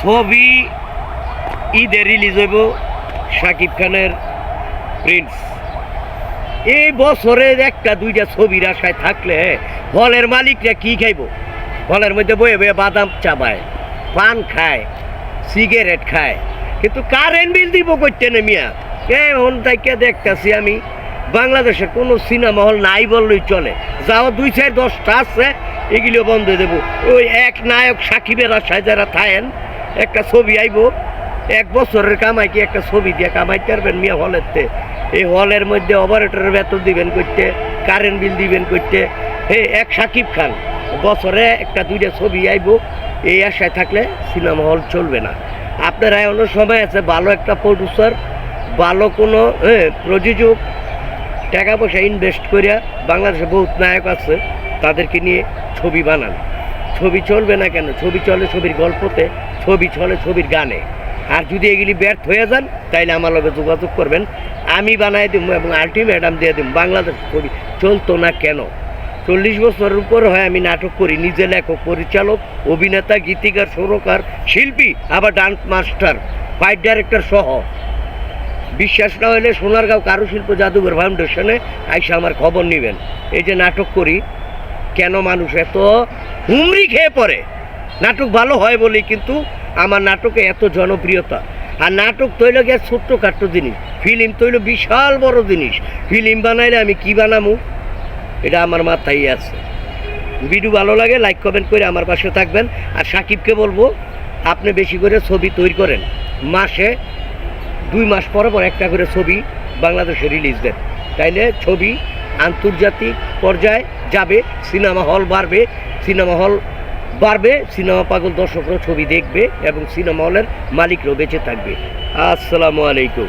ছবি ঈদে রিলিজ হইব শাকিব খানের প্রিন্স। এই বছরে একটা দুইটা ছবির আশায় থাকলে হলের মালিকরা কি খাইব? হলের মধ্যে বয়ে বয়ে বাদাম চাবায়, পান খায়, সিগারেট খায়, কিন্তু কারেন্ট বিল দিব করতে না মিয়া। এখন থেকে দেখতেছি আমি বাংলাদেশের কোনো সিনেমা হল নাই বললেই চলে, যাও 2-4-10টা আছে, এগুলো বন্ধ হয়ে দেবো। ওই এক নায়ক সাকিবের আশায় যারা থাকেন, একটা ছবি আইব, 1 বছরের কামাই কি একটা ছবি দিয়ে কামাইতে পারবেন মিয়া হলেরতে? এই হলের মধ্যে অপারেটরের বেতন দিবেন করতে, কারেন্ট বিল দিবেন করতে। এক সাকিব খান বছরে একটা দুইটা ছবি আইব, এই আশায় থাকলে সিনেমা হল চলবে না। আপনারা অন্য সময় আছে ভালো একটা প্রডিউসার, ভালো কোনো প্রযোজক, টাকা পয়সা ইনভেস্ট করিয়া, বাংলাদেশে বহুত নায়ক আছে, তাদেরকে নিয়ে ছবি বানান। ছবি চলবে না কেন? ছবি চলে ছবির গল্পতে, ছবি চলে ছবির গানে। আর যদি এগুলি ব্যর্থ হয়ে যান তাইলে আমার লগে যোগাযোগ করবেন, আমি বানাই দিব এবং আলটিমেটাম দিয়ে দিব। বাংলাদেশ ছবি চলতো না কেন? 40 বছরের উপর হয় আমি নাটক করি, নিজে লেখক, পরিচালক, অভিনেতা, গীতিকার, সুরকার, শিল্পী, আবার ডান্স মাস্টার, ফাইট ডাইরেক্টর সহ। বিশ্বাস না হলে সোনারগাঁও কারুশিল্প জাদুঘর ফাউন্ডেশনে আইসা আমার খবর নেবেন। এই যে নাটক করি, কেন মানুষ এত হুমড়ি খেয়ে পড়ে? নাটক ভালো হয় বলেই কিন্তু আমার নাটকে এত জনপ্রিয়তা। আর নাটক তৈল গিয়ে ছোট্টখাট্ট জিনিস, ফিল্ম তৈল বিশাল বড় জিনিস। ফিল্ম বানাইলে আমি কি বানাবো এটা আমার মাথায় আছে। ভিডিও ভালো লাগে লাইক কমেন্ট করে আমার পাশে থাকবেন। আর সাকিবকে বলবো আপনি বেশি করে ছবি তৈরি করেন, মাসে 2 মাস পর পর একটা করে ছবি বাংলাদেশে রিলিজ দেন, তাইলে ছবি আন্তর্জাতিক পর্যায়ে যাবে, সিনেমা হল বাড়বে, সিনেমা পাগল দর্শকরা ছবি দেখবে এবং সিনেমা হলের মালিকরাও বেঁচে থাকবে। আসসালামু আলাইকুম।